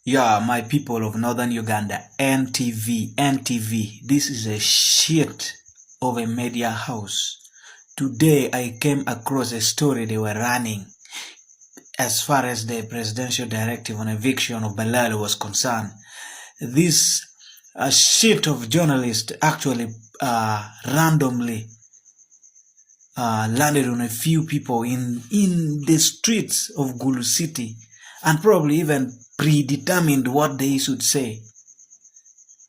Yeah, my people of northern Uganda, NTV, this is a shit of a media house. Today I came across a story they were running as far as the presidential directive on eviction of Ballalo was concerned. This shit of journalists actually randomly landed on a few people in the streets of Gulu City and probably even predetermined what they should say.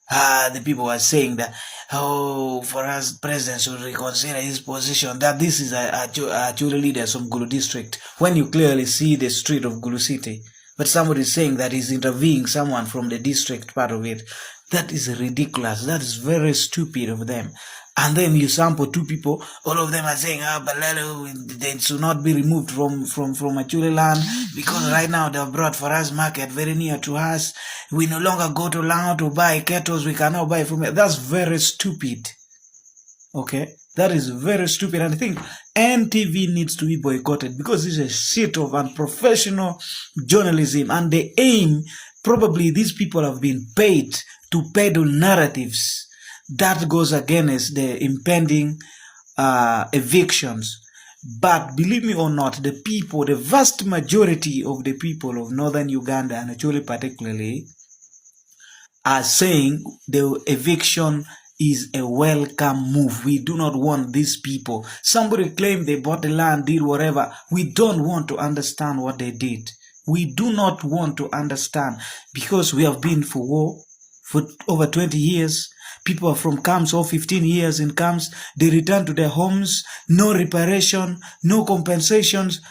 The people were saying that, for us, president should reconsider his position, that this is actually leaders from Gulu district, when you clearly see the street of Gulu City. But somebody is saying that he's interviewing someone from the district part of it. That is ridiculous. That is very stupid of them. And then you sample two people, all of them are saying, Ballalo, they should not be removed from Achule land because right now they have brought for us market very near to us. We no longer go to land to buy kettles, we can now buy from it. That's very stupid. Okay? That is very stupid. And I think NTV needs to be boycotted because it's a shit of unprofessional journalism. And the aim, probably these people have been paid to peddle narratives that goes against the impending evictions. But believe me or not, the people, the vast majority of the people of northern Uganda, and actually particularly, are saying the eviction is a welcome move. We do not want these people. Somebody claimed they bought the land, did whatever. We don't want to understand what they did. We do not want to understand because we have been for war for over 20 years. People are from camps, all 15 years in camps. They return to their homes. No reparation, no compensations.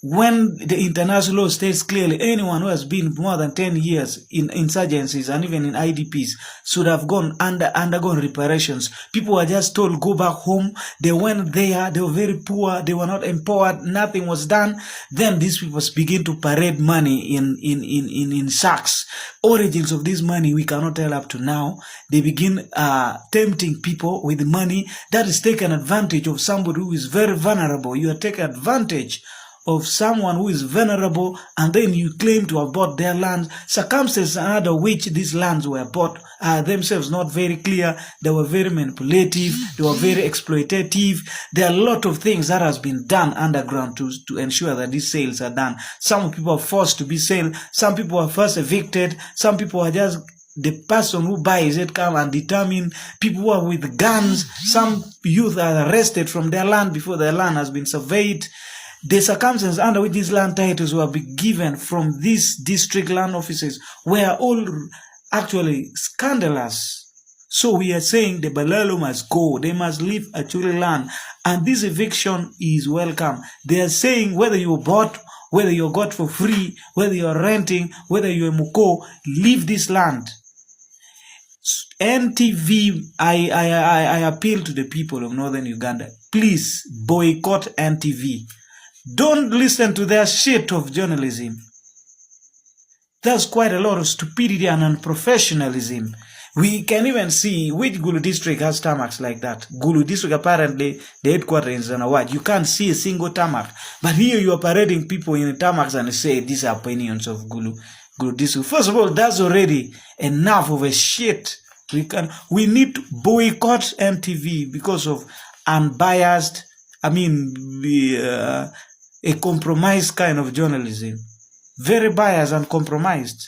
When the international law states clearly, anyone who has been more than 10 years in insurgencies and even in IDPs should have undergone reparations. People were just told, go back home. They went there. They were very poor. They were not empowered. Nothing was done. Then these people begin to parade money in sacks. Origins of this money, we cannot tell up to now. They begin tempting people with money. That is taking advantage of somebody who is very vulnerable. You are taking advantage of someone who is vulnerable, and then you claim to have bought their land. Circumstances under which these lands were bought are themselves not very clear. They were very manipulative. They were very exploitative. There are a lot of things that has been done underground to ensure that these sales are done. Some people are forced to be sold. Some people are first evicted. Some people are just the person who buys it come and determine. People who are with guns. Some youth are arrested from their land before their land has been surveyed. The circumstances under which these land titles were given from these district land offices were all actually scandalous. So we are saying the Ballalo must go. They must leave Achule land. And this eviction is welcome. They are saying whether you bought, whether you got for free, whether you're renting, whether you're Muko, leave this land. NTV, I appeal to the people of northern Uganda. Please boycott NTV. Don't listen to their shit of journalism. There's quite a lot of stupidity and unprofessionalism. We can even see which Gulu district has tarmacs like that. Gulu district, apparently, the headquarters is on a ward. You can't see a single tarmac. But here you are parading people in the tarmacs and say these are opinions of Gulu district. First of all, that's already enough of a shit. We need to boycott NTV because of unbiased, a compromised kind of journalism. Very biased and compromised.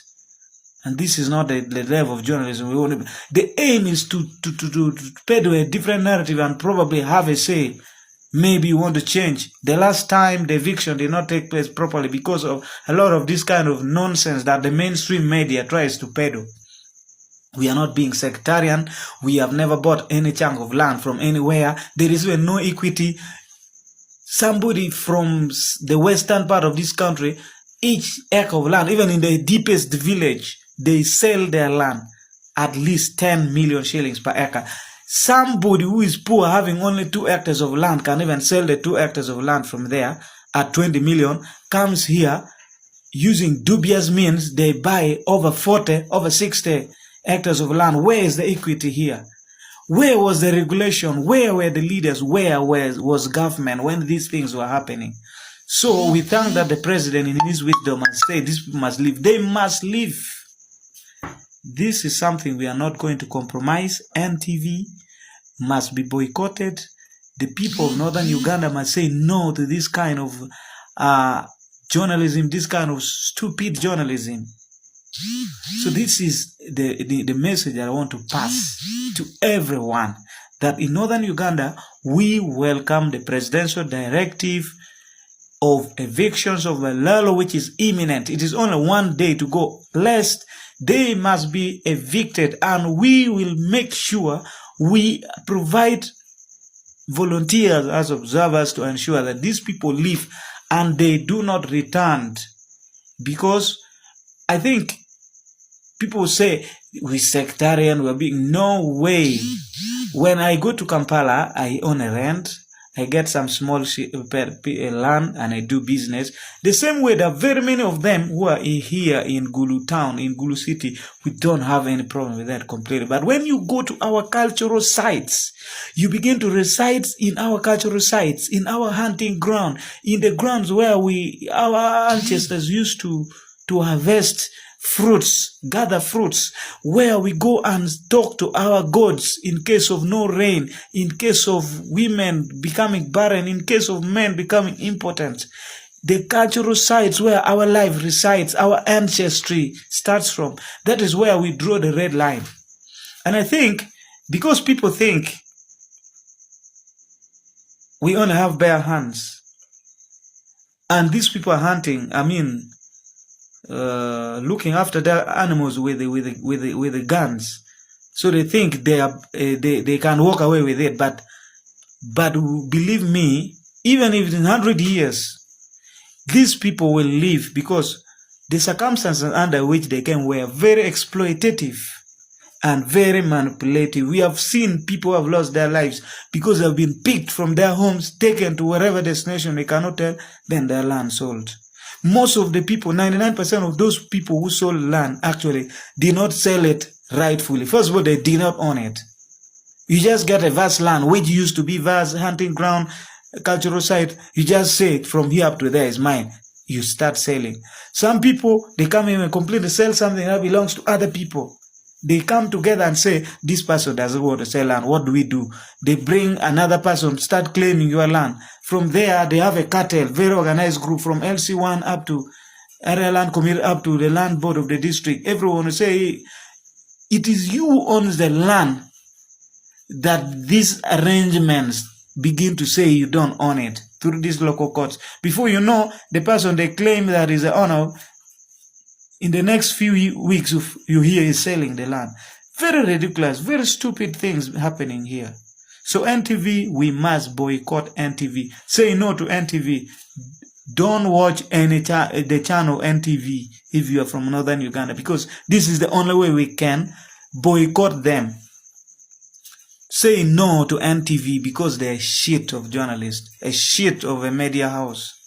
And this is not the level of journalism we want. The aim is to peddle a different narrative and probably have a say. Maybe you want to change. The last time the eviction did not take place properly because of a lot of this kind of nonsense that the mainstream media tries to peddle. We are not being sectarian. We have never bought any chunk of land from anywhere. There is even no equity. Somebody from the western part of this country, each acre of land, even in the deepest village, they sell their land at least 10 million shillings per acre. Somebody who is poor, having only 2 hectares of land, can even sell the 2 hectares of land from there at 20 million, comes here using dubious means. They buy over 40, over 60 hectares of land. Where is the equity here? Where was the regulation? Where were the leaders? Where was government when these things were happening? So we thank that the president in his wisdom has said these people must leave. They must leave. This is something we are not going to compromise. NTV must be boycotted. The people of northern Uganda must say no to this kind of journalism, this kind of stupid journalism. So this is the message I want to pass to everyone, that in northern Uganda, we welcome the presidential directive of evictions of Ballalo, which is imminent. It is only 1 day to go. Lest they must be evicted, and we will make sure we provide volunteers as observers to ensure that these people leave and they do not return. Because I think people say we sectarian, we're being, no way. When I go to Kampala, I own a rent, I get some small land, and I do business. The same way that very many of them who are here in Gulu town, in Gulu city, we don't have any problem with that completely. But when you go to our cultural sites, you begin to reside in our cultural sites, in our hunting ground, in the grounds where our ancestors used to harvest fruits, gather fruits, where we go and talk to our gods in case of no rain, in case of women becoming barren, in case of men becoming impotent. The cultural sites where our life resides, our ancestry starts from, that is where we draw the red line. And I think, because people think we only have bare hands, and these people are hunting, looking after their animals with the guns, so they think they can walk away with it. But believe me, even if in 100 years, these people will live, because the circumstances under which they came were very exploitative and very manipulative. We have seen people have lost their lives because they have been picked from their homes, taken to wherever destination they cannot tell, then their land sold. Most of the people, 99% of those people who sold land actually did not sell it rightfully. First of all, they did not own it. You just get a vast land which used to be vast hunting ground, cultural site. You just say, from here up to there is mine. You start selling. Some people, they come in and completely sell something that belongs to other people. They come together and say, this person doesn't want to sell land. What do? They bring another person, start claiming your land. From there, they have a cartel, very organized group, from LC1 up to area land committee, up to the land board of the district. Everyone will say, it is you who owns the land, that these arrangements begin to say you don't own it through these local courts. Before you know, the person they claim that is the owner, in the next few weeks, you hear is selling the land. Very ridiculous, very stupid things happening here. So NTV, we must boycott NTV. Say no to NTV. Don't watch the channel NTV if you are from northern Uganda, because this is the only way we can boycott them. Say no to NTV because they're a shit of journalists, a shit of a media house.